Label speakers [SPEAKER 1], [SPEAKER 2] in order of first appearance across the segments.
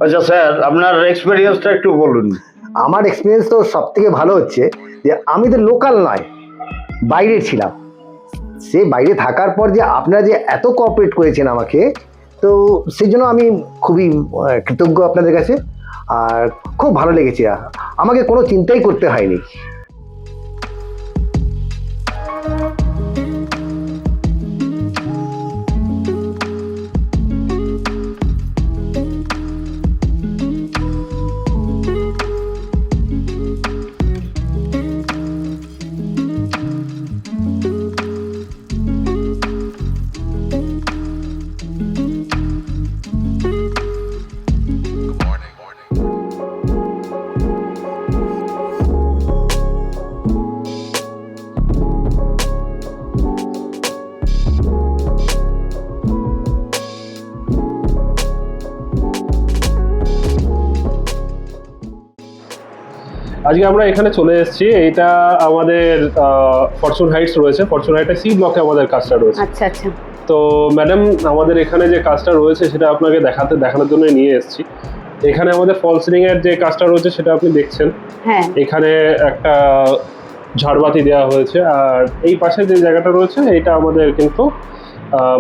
[SPEAKER 1] আচ্ছা স্যার, আপনার এক্সপেরিয়েন্সটা একটু বলুন।
[SPEAKER 2] আমার এক্সপিরিয়েন্স তো সব থেকে ভালো হচ্ছে যে আমি তো লোকাল নয়, বাইরে ছিলাম। সে বাইরে থাকার পর যে আপনারা যে এত কোঅপারেট করেছেন আমাকে, তো সেই জন্য আমি খুবই কৃতজ্ঞ আপনাদের কাছে। আর খুব ভালো লেগেছে, আমাকে কোনো চিন্তাই করতে হয়নি।
[SPEAKER 3] আজকে আমরা এখানে চলে এসেছি, এটা আমাদের ফরচুন হাইটস রয়েছে। ফরচুন হাইটে সি ব্লকে আমাদের কাজটা রয়েছে।
[SPEAKER 4] আচ্ছা আচ্ছা।
[SPEAKER 3] তো ম্যাডাম, আমাদের এখানে যে কাজটা রয়েছে সেটা আপনাকে দেখানোর জন্য নিয়ে এসেছি। এখানে আমাদের ফল সিলিং এর যে কাজটা রয়েছে সেটা আপনি দেখছেন।
[SPEAKER 4] হ্যাঁ,
[SPEAKER 3] এখানে একটা ঝাড়বাতি দেওয়া হয়েছে, আর এই পাশে যে জায়গাটা রয়েছে এটা আমাদের কিন্তু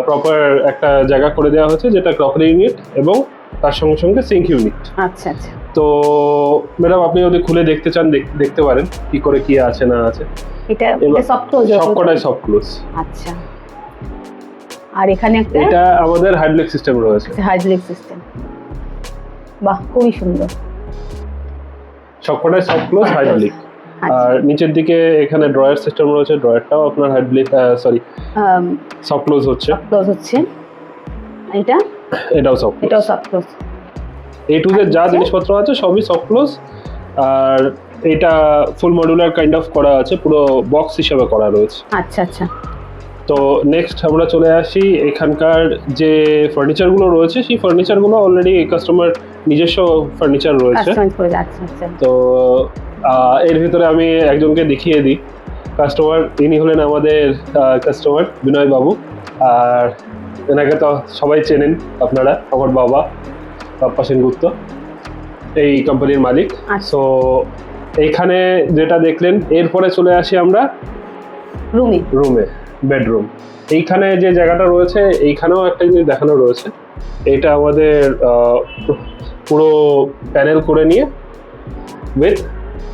[SPEAKER 3] প্রপার একটা জায়গা করে দেওয়া হয়েছে, যেটা ক্রকারি ইউনিট এবং তার সঙ্গে সঙ্গে সিঙ্ক ইউনিট।
[SPEAKER 4] আচ্ছা আচ্ছা।
[SPEAKER 3] তো ম্যাডাম, আপনি যদি খুলে দেখতে চান দেখতে পারেন কি করে কি আছে না আছে।
[SPEAKER 4] এটা সফট ক্লোজ,
[SPEAKER 3] সবকটাই সফট ক্লোজ।
[SPEAKER 4] আচ্ছা। আর এখানে একটা
[SPEAKER 3] এটা আমাদের হাইড্রোলিক সিস্টেম রয়েছে।
[SPEAKER 4] হাইড্রোলিক সিস্টেম, বাহ খুবই সুন্দর।
[SPEAKER 3] সবকটাই সফট ক্লোজ হাইড্রোলিক। আর নিচের দিকে এখানে ড্রয়ার সিস্টেম রয়েছে, ড্রয়ারটাও আপনার হাইড্রোলিক সফট ক্লোজ হচ্ছে।
[SPEAKER 4] ক্লোজ হচ্ছে।
[SPEAKER 3] এটাও সফট,
[SPEAKER 4] এটাও সফট ক্লোজ।
[SPEAKER 3] এই টু জেড যা জিনিসপত্র আছে সবই সফট ক্লোজ। আর এটা ফুল মডুলার কাইন্ড অফ করা আছে, পুরো বক্স হিসেবে করা রয়েছে।
[SPEAKER 4] আচ্ছা আচ্ছা।
[SPEAKER 3] তো নেক্সট আমরা চলে আসি, এখানকার যে ফার্নিচারগুলো রয়েছে সেই ফার্নিচারগুলো অলরেডি কাস্টমার নিজস্ব ফার্নিচার রয়েছে। তো এর ভিতরে আমি একজনকে দেখিয়ে দিই কাস্টমার। ইনি হলেন আমাদের কাস্টমার বিনয় বাবু। আর এনাকে তো সবাই চেনেন আপনারা, আমার বাবা বাপ্পা সেনগুপ্ত, এই কোম্পানির মালিক। সো এইখানে যেটা দেখলেন, এরপরে চলে আসি আমরা রুমে, বেডরুম। এইখানে যে জায়গাটা রয়েছে এইখানেও একটা জিনিস দেখানো রয়েছে। এটা আমাদের পুরো প্যানেল করে নিয়ে উইথ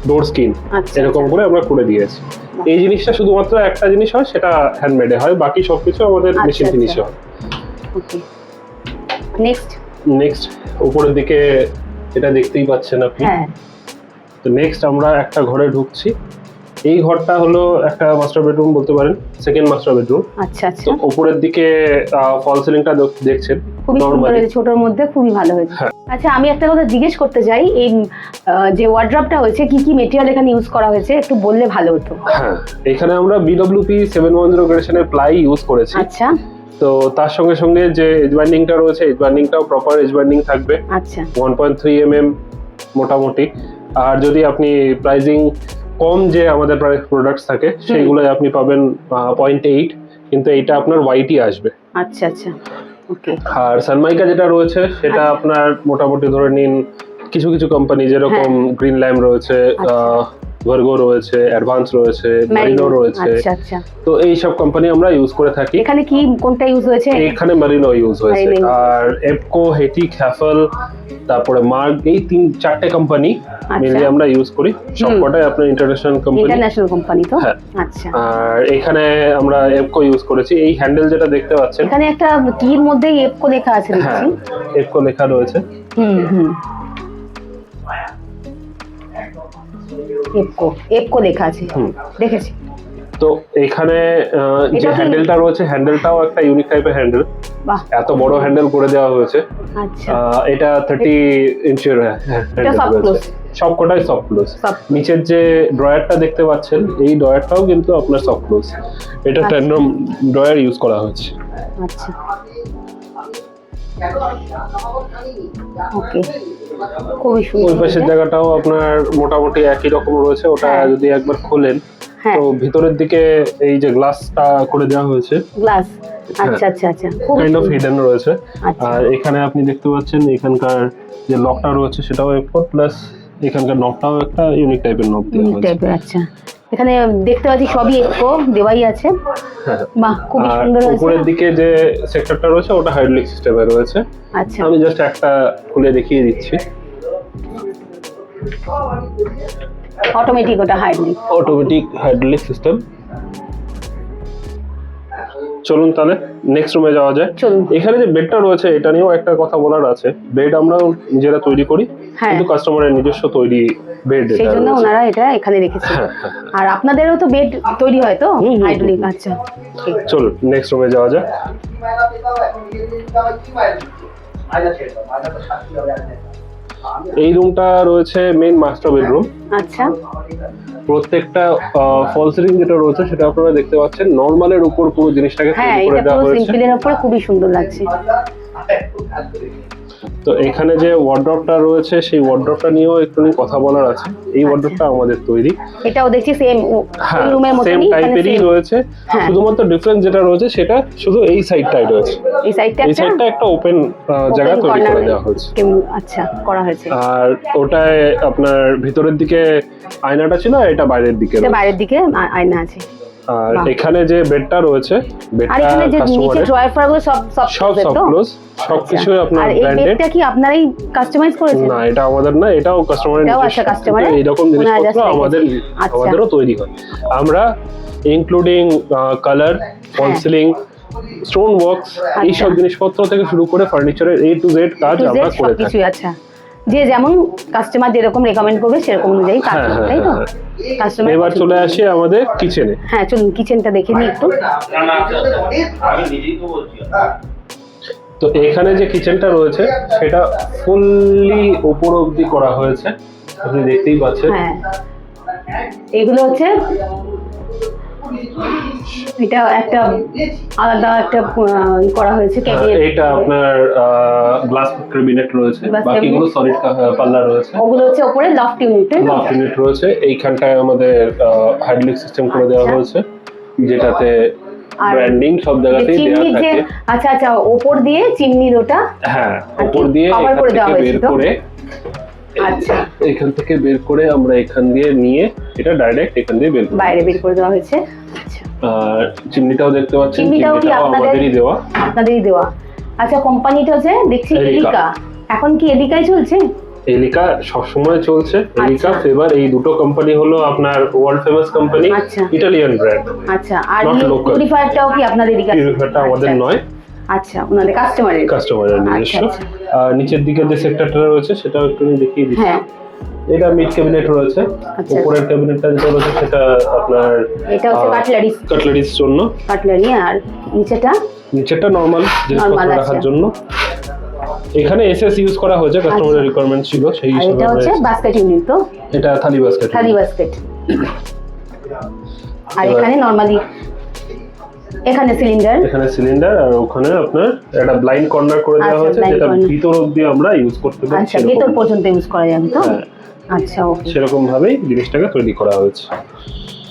[SPEAKER 3] ডোর স্ক্রিন এরকম করে আমরা করে দিয়েছি। এই জিনিসটা শুধুমাত্র একটা জিনিস হয়, সেটা হ্যান্ডমেডে হয়, বাকি সবকিছু আমাদের মেশিন ফিনিশে হয়।
[SPEAKER 4] ওকে,
[SPEAKER 3] নেক্সট উপরের দিকে এটা দেখতেই পাচ্ছেন আপনি।
[SPEAKER 4] হ্যাঁ।
[SPEAKER 3] তো নেক্সট আমরা একটা ঘরে ঢুকছি। এই ঘরটা হলো একটা মাস্টার বেডরুম বলতে পারেন, সেকেন্ড মাস্টার বেডরুম।
[SPEAKER 4] আচ্ছা আচ্ছা।
[SPEAKER 3] তো উপরের দিকে ফল সিলিংটা দেখছেন,
[SPEAKER 4] খুবই সুন্দর, ছোটর মধ্যে খুবই ভালো হয়েছে। আচ্ছা, আমি একটা কথা জিজ্ঞেস করতে চাই, এই যে ওয়ার্ড্রপটা হয়েছে কি কি মেটেরিয়াল এখানে ইউজ করা হয়েছে একটু বললে ভালো হতো।
[SPEAKER 3] হ্যাঁ, এখানে আমরা BWP 710 গ্রেডেশনের প্লাই ইউজ করেছি।
[SPEAKER 4] আচ্ছা।
[SPEAKER 3] তো তার সঙ্গে সঙ্গে যে এজ বাইন্ডিংটা রয়েছে, এজ বাইন্ডিংটাও প্রপার এজ বাইন্ডিং থাকবে।
[SPEAKER 4] আচ্ছা।
[SPEAKER 3] 1.3 mm মোটামুটি। আর যদি আপনি প্রাইজিং কম যে আমাদের প্রোডাক্টস থাকে সেইগুলোই আপনি পাবেন 0.8, কিন্তু এইটা আপনার হোয়াইটই আসবে।
[SPEAKER 4] আচ্ছা আচ্ছা। ওকে।
[SPEAKER 3] আর সানমাইকা যেটা রয়েছে সেটা আপনার মোটামুটি ধরে নিন কিছু কিছু কোম্পানি যেরকম গ্রিন ল্যাম্প রয়েছে, ভার্গো রয়েছে, অ্যাডভান্স রয়েছে, মারিনো রয়েছে।
[SPEAKER 4] আচ্ছা আচ্ছা।
[SPEAKER 3] তো এই সব কোম্পানি আমরা ইউজ করে থাকি।
[SPEAKER 4] এখানে কি কোনটা ইউজ হয়েছে?
[SPEAKER 3] এখানে মারিনো ইউজ হয়েছে। আর এপকো, হেটিক, হ্যাফেল, তারপরে মার্ক, এই 3-4টে কোম্পানি মেইনলি আমরা ইউজ করি। সবকটাই আপনার ইন্টারন্যাশনাল
[SPEAKER 4] কোম্পানি তো। আচ্ছা।
[SPEAKER 3] আর এখানে আমরা এপকো ইউজ করেছি। এই হ্যান্ডেল যেটা দেখতে পাচ্ছেন,
[SPEAKER 4] এখানে একটা কির মধ্যেই এপকো লেখা আছে দেখছি।
[SPEAKER 3] হ্যাঁ, এপকো লেখা রয়েছে।
[SPEAKER 4] এপকো লেখা আছে, দেখেছি।
[SPEAKER 3] তো এখানে যে হ্যান্ডেলটা রয়েছে, হ্যান্ডেলটাও একটা ইউনিক টাইপের হ্যান্ডেল। এত বড় হ্যান্ডেল করে দেওয়া হয়েছে।
[SPEAKER 4] আচ্ছা।
[SPEAKER 3] এটা 30 ইঞ্চের হ্যান্ডেল রয়েছে। সবকটাই সফট ক্লোজ। নিচের যে ড্রয়ারটা দেখতে পাচ্ছেন, এই ড্রয়ারটাও কিন্তু আপনার সফট ক্লোজ। এটা ট্যান্ডম ড্রয়ার ইউজ করা হয়েছে।
[SPEAKER 4] আচ্ছা। ওকে, খুবই সুন্দর।
[SPEAKER 3] ওই পাশের জায়গাটাও আপনার মোটামুটি একই রকম রয়েছে। ওটা যদি একবার খোলেন তো ভিতরের দিকে এই যে গ্লাসটা করে দেওয়া হয়েছে,
[SPEAKER 4] আচ্ছা আচ্ছা আচ্ছা, খুব
[SPEAKER 3] কাইন্ড অফ
[SPEAKER 4] সুন্দর।
[SPEAKER 3] হিডেন রয়েছে।
[SPEAKER 4] আচ্ছা।
[SPEAKER 3] আর এখানে আপনি দেখতে পাচ্ছেন এখানকার যে লকটা রয়েছে সেটাও এফোর্ট, প্লাস এখানকার নবটাও একটা ইউনিক টাইপের নব দেওয়া
[SPEAKER 4] ইউনিক
[SPEAKER 3] হয়েছে।
[SPEAKER 4] টাইপের, আচ্ছা। এখানে দেখতে পাচ্ছি সবই একো দেওয়াই আছে।
[SPEAKER 3] হ্যাঁ।
[SPEAKER 4] বাহ, খুবই
[SPEAKER 3] আর
[SPEAKER 4] সুন্দর হয়েছে।
[SPEAKER 3] উপরের দিকে যে সেক্টরটা রয়েছে ওটা হাইড্রোলিক সিস্টেমে রয়েছে।
[SPEAKER 4] আচ্ছা,
[SPEAKER 3] আমি জাস্ট একটা খুলে দেখিয়ে দিচ্ছি।
[SPEAKER 4] অটোমেটিক, ওটা হাইড্রোলিক।
[SPEAKER 3] Automatic hydraulic system. চলুন তাহলে নেক্সট রুমে যাওয়া যায়।
[SPEAKER 4] চলুন।
[SPEAKER 3] এখানে যে বেডটা রয়েছে এটা নিয়েও একটা কথা বলার আছে। বেড আমরাও নিজেরা তৈরি করি,
[SPEAKER 4] হ্যাঁ।
[SPEAKER 3] কিন্তু কাস্টমারের নিজস্ব তৈরি বেড।
[SPEAKER 4] সেই জন্য ওনারা এটা এখানে রেখেছে।
[SPEAKER 3] হ্যাঁ।
[SPEAKER 4] আর আপনাদেরও তো বেড তৈরি হয় তো হাইড্রোলিক? আচ্ছা, ঠিক।
[SPEAKER 3] চলুন নেক্সট রুমে যাওয়া যায়। এই রুমটা রয়েছে মেইন মাস্টার বেডরুম।
[SPEAKER 4] আচ্ছা,
[SPEAKER 3] প্রত্যেকটা ফল সিলিং যেটা রয়েছে সেটা আপনারা দেখতে পাচ্ছেন নরমালের উপর পুরো জিনিসটাকে
[SPEAKER 4] হ্যাঁ,
[SPEAKER 3] তৈরি করে
[SPEAKER 4] এটা
[SPEAKER 3] দেওয়া
[SPEAKER 4] পুরো
[SPEAKER 3] হয়েছে।
[SPEAKER 4] সিম্পলের উপরে খুবই সুন্দর লাগছে।
[SPEAKER 3] তো এখানে যে ওয়ার্ড্রপটা রয়েছে সেই ওয়ার্ড্রপটা নিয়েও একটু কথা বলার আছে। এই ওয়ার্ড্রপটা আমাদের তৈরি।
[SPEAKER 4] এটাও দেখছি সেম
[SPEAKER 3] হ্যাঁ,
[SPEAKER 4] রুমের
[SPEAKER 3] সেম
[SPEAKER 4] মতনই, এখানে
[SPEAKER 3] টাইপেরই
[SPEAKER 4] same।
[SPEAKER 3] রয়েছে।
[SPEAKER 4] হ্যাঁ।
[SPEAKER 3] শুধুমাত্র ডিফারেন্স যেটা রয়েছে সেটা শুধু এই সাইডটাই রয়েছে।
[SPEAKER 4] এই সাইডটা
[SPEAKER 3] এই সাইডটা একটা ওপেন জায়গা
[SPEAKER 4] open
[SPEAKER 3] তৈরি করে
[SPEAKER 4] corner
[SPEAKER 3] দেওয়া হয়েছে।
[SPEAKER 4] আচ্ছা, করা হয়েছে।
[SPEAKER 3] আর ওটায় আপনার ভিতরের দিকে আয়নাটা ছিল, আর এটা বাইরের দিকে
[SPEAKER 4] এটা
[SPEAKER 3] রয়েছে।
[SPEAKER 4] বাইরের দিকে আয়না আছে।
[SPEAKER 3] আর
[SPEAKER 4] বাহ।
[SPEAKER 3] এখানে যে বেডটা রয়েছে,
[SPEAKER 4] আর
[SPEAKER 3] বেডটা
[SPEAKER 4] এখানে যে নিচে
[SPEAKER 3] কাস্টমারের
[SPEAKER 4] ড্রয়ার ফ্রয়ার সব
[SPEAKER 3] সব
[SPEAKER 4] close তো?
[SPEAKER 3] ক্লোজ, সবকিছুই আপনার
[SPEAKER 4] আর এই
[SPEAKER 3] ব্র্যান্ডেড।
[SPEAKER 4] বেডটা কি আপনারাই কাস্টমাইজ করেছেন?
[SPEAKER 3] না, এটা আমাদের না, এটাও কাস্টমারের
[SPEAKER 4] এটাও
[SPEAKER 3] নিজস্ব।
[SPEAKER 4] আছে customer এর?
[SPEAKER 3] এইরকম
[SPEAKER 4] ওনারা just
[SPEAKER 3] জিনিসপত্র আমাদের
[SPEAKER 4] আচ্ছা।
[SPEAKER 3] আমাদেরও তৈরি হয়। আমরা ইনক্লুডিং কালার, ফল
[SPEAKER 4] হ্যাঁ।
[SPEAKER 3] সিলিং, স্টোন ওয়ার্কস, এই সব জিনিসপত্র থেকে শুরু করে ফার্নিচারের A to Z কাজ
[SPEAKER 4] To Z
[SPEAKER 3] আমরা করে থাকি।
[SPEAKER 4] সবকিছুই। আচ্ছা, যে যেমন কাস্টমার যেরকম রেকমেন্ড করবে সেরকম অনুযায়ী কাজ
[SPEAKER 3] হ্যাঁ,
[SPEAKER 4] হবে,
[SPEAKER 3] হ্যাঁ,
[SPEAKER 4] তাই তো?
[SPEAKER 3] হ্যাঁ।
[SPEAKER 4] কাস্টমার
[SPEAKER 3] এবার চলে আসি আমাদের কিচেনে।
[SPEAKER 4] হ্যাঁ, চলুন কিচেনটা দেখে নিই একটু।
[SPEAKER 3] তো এখানে যে কিচেনটা রয়েছে সেটা ফুললি উপর অবধি করা হয়েছে, আপনি দেখতেই পাচ্ছেন।
[SPEAKER 4] হ্যাঁ, এগুলো হচ্ছে, এটা একটা আলাদা একটা করা হয়েছে ক্যাবিনেট।
[SPEAKER 3] এটা আপনার গ্লাস ক্যাবিনেট রয়েছে,
[SPEAKER 4] Glass
[SPEAKER 3] বাকিগুলো সলিড পাল্লা রয়েছে।
[SPEAKER 4] ওগুলো হচ্ছে উপরে লফট ইউনিট, তাই তো?
[SPEAKER 3] লফট ইউনিট রয়েছে। এইখানটায় আমাদের হাইড্রোলিক সিস্টেম করে দেওয়া
[SPEAKER 4] আচ্ছা।
[SPEAKER 3] হয়েছে, যেটাতে
[SPEAKER 4] আর
[SPEAKER 3] ব্র্যান্ডিং সব জায়গাতেই দেওয়া
[SPEAKER 4] চিমনির যে,
[SPEAKER 3] থাকে।
[SPEAKER 4] আচ্ছা আচ্ছা, ওপর দিয়ে চিমনির ওটা
[SPEAKER 3] হ্যাঁ,
[SPEAKER 4] আর
[SPEAKER 3] উপর
[SPEAKER 4] কি
[SPEAKER 3] দিয়ে
[SPEAKER 4] cover
[SPEAKER 3] এখান
[SPEAKER 4] করে দেওয়া
[SPEAKER 3] থেকে
[SPEAKER 4] হয়েছে
[SPEAKER 3] বের
[SPEAKER 4] তো?
[SPEAKER 3] করে,
[SPEAKER 4] আচ্ছা,
[SPEAKER 3] এখান থেকে বের করে আমরা এখান দিয়ে নিয়ে এটা ডাইরেক্ট এখান দিয়ে বের করি।
[SPEAKER 4] বাইরে বের করে দেওয়া হয়েছে। আচ্ছা,
[SPEAKER 3] আর চিমনিটাও দেখতে পাচ্ছেন,
[SPEAKER 4] চিমনিটাও কি
[SPEAKER 3] চিমনিটাও
[SPEAKER 4] আপনাদের?
[SPEAKER 3] আমাদেরই দেওয়া।
[SPEAKER 4] আপনাদেরই দেওয়া। আচ্ছা, কোম্পানিটা যে দেখছি
[SPEAKER 3] এলিকা।
[SPEAKER 4] এলিকা, এখন কি এলিকাই চলছে?
[SPEAKER 3] এলিকা সবসময় চলছে। এলিকা,
[SPEAKER 4] আচ্ছা।
[SPEAKER 3] ফেভার, এই দুটো কোম্পানি হলো আপনার ওয়ার্ল্ড ফেমাস কোম্পানি,
[SPEAKER 4] আচ্ছা।
[SPEAKER 3] Italian brand.
[SPEAKER 4] আচ্ছা, আর
[SPEAKER 3] Not local.
[SPEAKER 4] পিউরিফায়ারটাও কি আপনাদের এলিকা?
[SPEAKER 3] পিউরিফায়ারটা আমাদের নয়,
[SPEAKER 4] আচ্ছা, ওনাদের কাস্টমারের।
[SPEAKER 3] কাস্টমারের নিজস্ব।
[SPEAKER 4] আচ্ছা।
[SPEAKER 3] আর নিচের দিকে যে সেক্টরটা রয়েছে সেটাও একটু দেখিয়ে দিচ্ছি।
[SPEAKER 4] হ্যাঁ,
[SPEAKER 3] এটা মিড ক্যাবিনেট রয়েছে।
[SPEAKER 4] আচ্ছা।
[SPEAKER 3] উপরের ক্যাবিনেটটা যেটা রয়েছে সেটা আপনার
[SPEAKER 4] এটা হচ্ছে কাটলারিস,
[SPEAKER 3] কাটলারির জন্য।
[SPEAKER 4] কাটলারি। আর নিচেটা
[SPEAKER 3] নিচেরটা নরমাল জিনিসপত্র
[SPEAKER 4] Normal
[SPEAKER 3] রাখার
[SPEAKER 4] আছে।
[SPEAKER 3] জন্য। এখানে এসএস ইউজ করা হয়েছে, কাস্টমারের রিকোয়ারমেন্ট ছিল সেই
[SPEAKER 4] আর
[SPEAKER 3] হিসেবে
[SPEAKER 4] এটা হচ্ছে
[SPEAKER 3] হয়েছে।
[SPEAKER 4] বাস্কেট ইউনিট তো?
[SPEAKER 3] এটা থালি বাস্কেট।
[SPEAKER 4] থালি বাস্কেট। আর এখানে নরমালি এখানে সিলিন্ডার।
[SPEAKER 3] এখানে সিলিন্ডার, আর ওখানে আপনার একটা ব্লাইন্ড কর্নার করে দেওয়া
[SPEAKER 4] আচ্ছা,
[SPEAKER 3] হয়েছে,
[SPEAKER 4] blind
[SPEAKER 3] যেটা
[SPEAKER 4] corner।
[SPEAKER 3] ভিতর অবধি আমরা ইউজ করতে পারি।
[SPEAKER 4] আচ্ছা, ভেতর পর্যন্ত ইউজ করা যাবে তো?
[SPEAKER 3] হ্যাঁ।
[SPEAKER 4] আচ্ছা, ওকে।
[SPEAKER 3] সেরকম ভাবেই জিনিসটাকে তৈরি করা হয়েছে।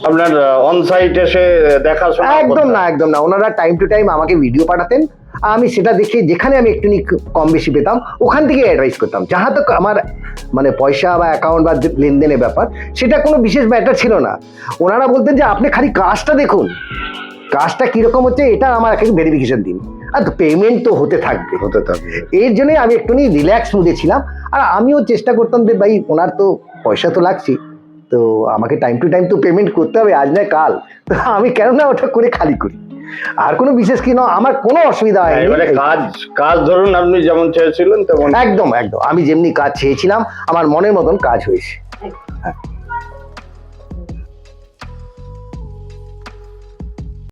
[SPEAKER 1] আপনার অন সাইট এসে দেখাশোনা
[SPEAKER 2] একদম
[SPEAKER 1] করতে
[SPEAKER 2] না, একদম না। ওনারা টাইম টু টাইম আমাকে ভিডিও পাঠাতেন, আমি সেটা দেখে যেখানে আমি একটু কম বেশি পেতাম ওখান থেকে অ্যাডভাইস করতাম। যাহা তো আমার মানে পয়সা বা অ্যাকাউন্ট বা লেনদেনের ব্যাপার, সেটা কোনো বিশেষ ম্যাটার ছিল না। ওনারা বলতেন যে আপনি খালি কাজটা দেখুন, কাজটা কিরকম হচ্ছে এটা আমার একটা ভেরিফিকেশন দিন, আর পেমেন্ট তো হতে থাকবে।
[SPEAKER 1] হতে থাকবে।
[SPEAKER 2] এর জন্যই আমি একটুখানি রিল্যাক্স মুডে ছিলাম। আর আমিও চেষ্টা করতাম যে ভাই ওনার তো পয়সা তো লাগছে, তো আমাকে টাইম টু টাইম তো পেমেন্ট করতে হবে, আজ নয় কাল। তো আমি কেন না ওটা করে খালি করি, আর কোনো বিশেষ কি না, আমার কোনো অসুবিধা হয়নি।
[SPEAKER 1] এবারে কাজ কাজ ধরুন আপনি যেমন চেয়েছিলেন তেমন।
[SPEAKER 2] একদম একদম, আমি যেমনি কাজ চেয়েছিলাম আমার মনের মতন কাজ হয়েছে।